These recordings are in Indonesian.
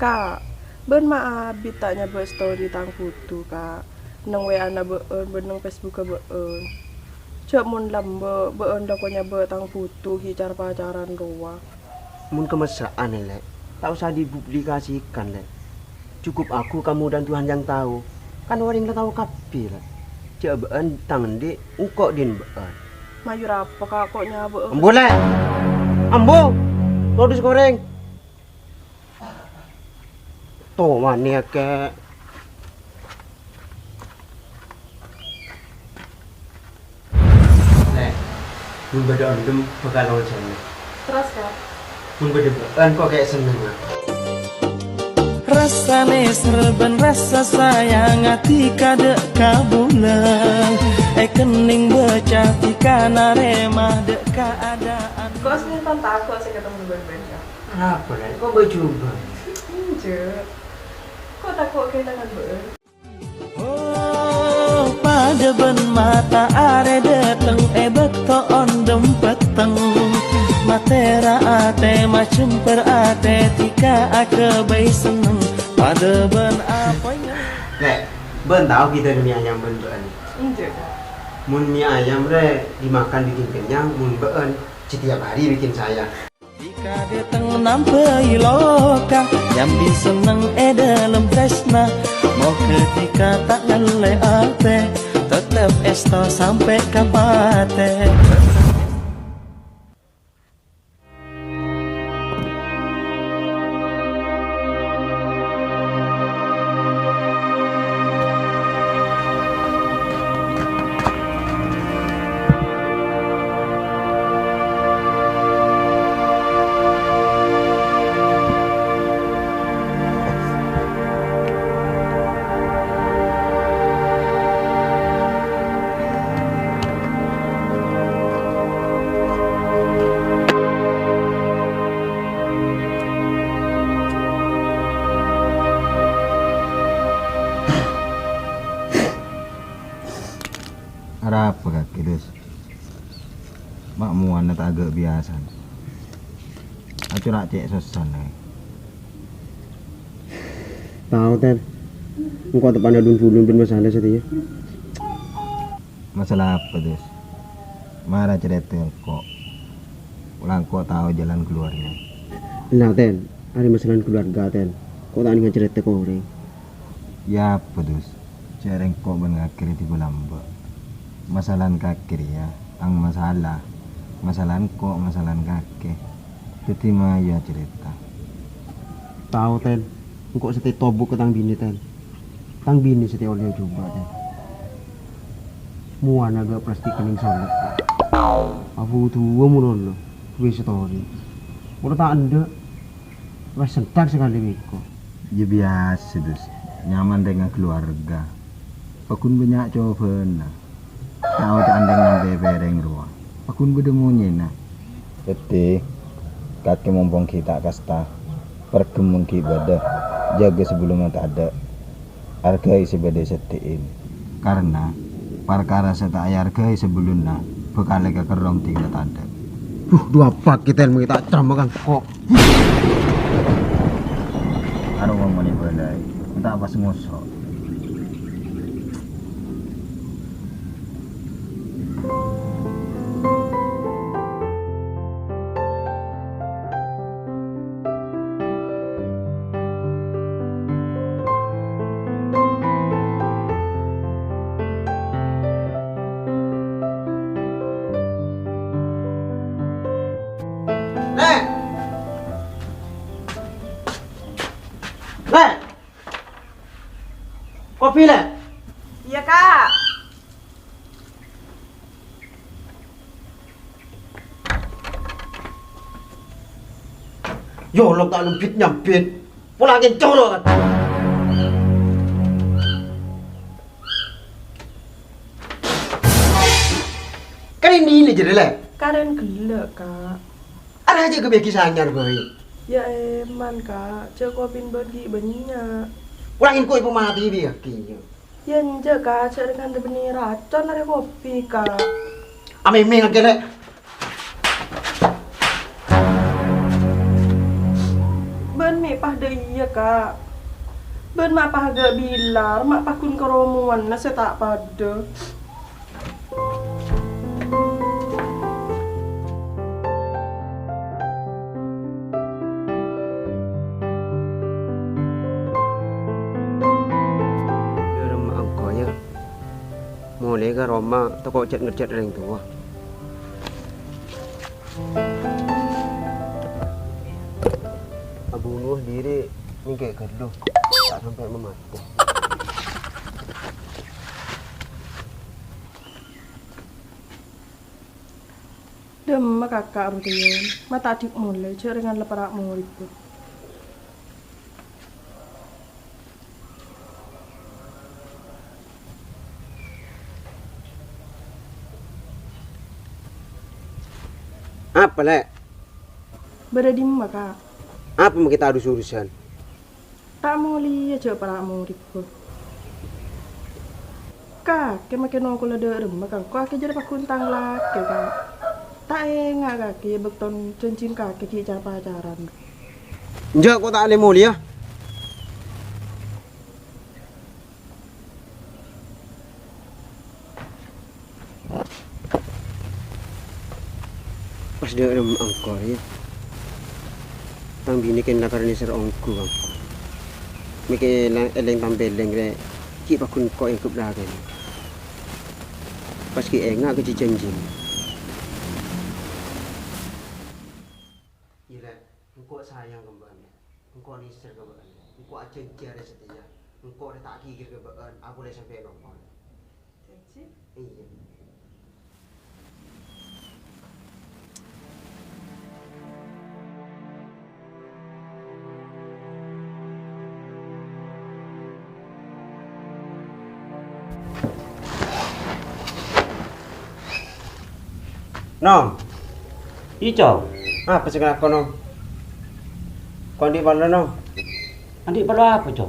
Kak, ben maabit tanya buat story tang putu kak. Nang WA na beun nang Facebook beun. Cek mun lambe beun lakonya be tang putu hicar pacaran roa. Mun kemesraan lek, tak usah dipublikasikan lek. Cukup aku, kamu dan Tuhan yang tahu. Kan orang yang tahu kabeh lek. Cek beun tang endi engko din beun. Mayur apa kak kok nyabe? Ambo lek. Ambo. Lodus goreng. Tuh mania ke. Lek. Mun beda ondem bakal ojane. Terus kak? Mun beda beun kok kayak seneng. Rasane serben rasa sayang hati kadek kabulang kening becah tika naremah dek keadaan. Kok sih takut sih ketemu ben kak? Apa lek? Kok boy coba? Injek. Kok takut kehilangan beun? Oh pada ben mata are dateng beto ondem peteng matera ate macem per ate tika ake bayi seneng pada ben apa yang Lek, ben tahu kita mie ayam ben beun. Injek. Mun mie ayam re dimakan bikin kenyang, mun beun setiap hari bikin saya. tika dateng nampai loka yang bisa seneng dalam tresna mau ketika tak ngelai ate tetep esto sampai kapate. Ada apa kaki dus? Makmu anak tak agak biasa. Aku nak cek sosan nih. Tahu ten, engkau tepan adun bulun ben masalah setia. Masalah apa dus? Marah cerita kok. Ulang kok tahu jalan keluarnya. Nah ten, ada masalah keluarga ten. Kok tak ingat cerita kau orang? Ya apa dus? Cereng kok mengakhiri di Belamba. Masalah kaki ya, ang masalah kok masalah kaki. Jadi mah ya cerita. Tahu ten, engkau setia tobuk ke tang bini ten. Tang bini setia oleh coba ten. Muan agak plastik kening solek. Aku tua munon lo, gue story. Mudah tak anda, wes sentak sekali Miko. Ya biasa dus, nyaman dengan keluarga. Pakun banyak coba nah. Tahu tak andeng bebereng ruang. Pakun bedemunya nah. Jadi, kaki mumpung kita kasta, perkemun beda, jaga sebelum tak ada. Hargai sebeda setiin. Karena perkara seta hargai sebelumnya, bekal ke kerong tidak ada. Dua pak kita yang kita camakan kok. Aduh ngomong ini badai, kita apa ngosok. Kopi le? Iya kak. Yo lo tak lempit nyampit. Pulangin colok kan. Kan ini jadi le. Karen gelek kak. Ada aja kebeki sanyar boy. Ya eman kak, cek kopin bagi banyak. Pulangin kue pemati dia kiyo. Ya nje kak, cek dengan benih racun dari kopi kak. Ame me ngake le. iya kak. Ben mak pahaga bilar, mak pakun keromuan na saya tak pada. Dia mak angkonya. Mulai ke Roma, toko cat ngecat orang tua. Bunuh diri ni kayak kedua tak sampai memati. Dem kakak rutin, mata adik mulai jaringan leparak murid. Apa lek? Beradi maka Apa mau kita adu urusan? tak mau lihat aja para murid. Kak, makin nongkol ada rem, maka kau akan jadi pakuntang laki kak. Tak enggak kaki beton cincin kaki kita pacaran. Enggak, kau tak boleh mulia. Pas dia ada angkor ya. Tang bini kan lapar ni ser ongku bang. Mike eleng tampil leng re. Cik pakun kau yang kebelakan. Pas ki enggak ke cincin. Iya, engkau sayang kembali. Engkau ni ser kembali. Engkau aja kira setia. Engkau dah tak kira kembali. Aku dah sampai nongol. Iya. Nom, Ijo, apa sekarang kau nom? Kau di mana nom? adik perlu apa, Jo?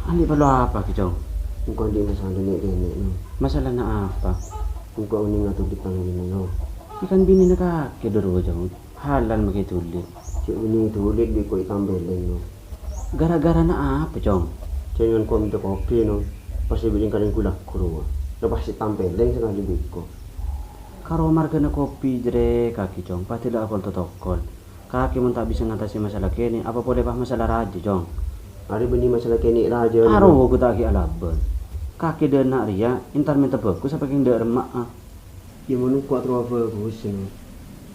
Adik perlu apa, Jo? Kau di masalah nenek nom. Masalah na apa? Kau ni ngatu di tangan nom. Ikan bini na kaki dulu, Jo. Halal begitu tulis. Cik ini tulis di kau tambah leng nom. Gara-gara na apa, Jo? Jangan kau minta kopi nom. Pasti bikin kalian gula kurung. Lepas si tambah leng sekali biko. Karo marga na kopi jere kaki, Jo. Pasti dah akol totokol. Kaki mun tak bisa ngatasi masalah kini. Apa boleh bah masalah raja, Jo? Hari bini masalah kini raja. Aro aku tak ki alaban. Kaki dia nak ria, intar minta bagus sampai keng dia remak ah. Ya mana kuat terus bagus nom.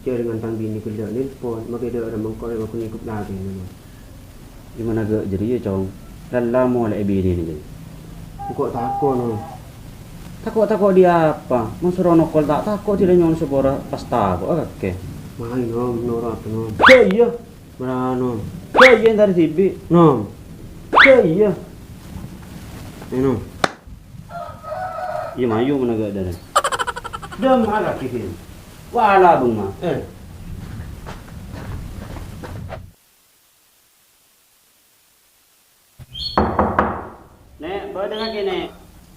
Cik dengan tang bini kerja nelpon. Maka dia ada mengkau yang aku ikut lagi nom. Gimana gak jadi ya, Jo? Lala mau oleh bini ni, Jo. Kau takut nom. Takut dia apa? Masuk nokol tak takut dia nyon sepora pas takut ke? Main nom, norak nom. Iya. Berapa nom? Iya dari TV. Nom. Iya. Nom. Iya mayu mana gak ada. Dem agak kikir. Wala bung mah. Nek, bawa dengan kini.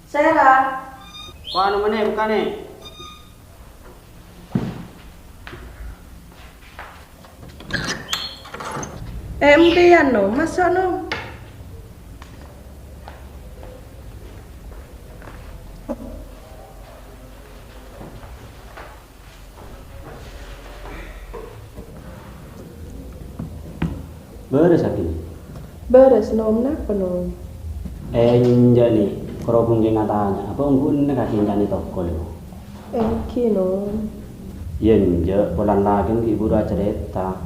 Sarah, Kau anu mana bukan nih? MPan no, masa no. Beres sakit. Beres nom nak penom. Enja nih, kalau pun dia tanya, apa unggun nak kasih jani toko lo? Engki nom. Yenja, bulan lagi ibu dah cerita,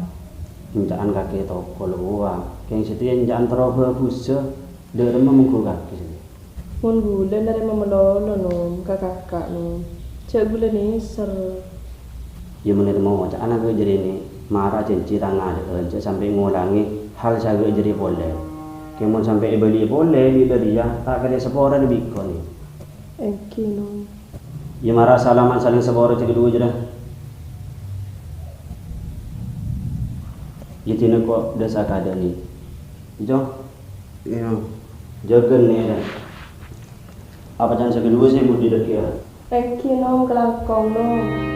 injaan kaki toko lo wah, keng situ injaan teroboh busa, derma mengku kaki sini. Mun bulan dari memelolo nom, kakak nom. Cek bulan ni ser. Ya menit mau, cak anak gue jadi ini marah janji tangan ada, sampai ngulangi hal saya gue jadi boleh. Kemudian sampai beli boleh di dia, tak kena sepora di bikon ni. Engki nom. Ya marah salaman saling sepora cek kedua je dah. Ya tina kok desa kada ni. Jo, Ya. jaga ni dah. Apa jangan sekedua saya budi dah kira. Eki nom kelangkong nom.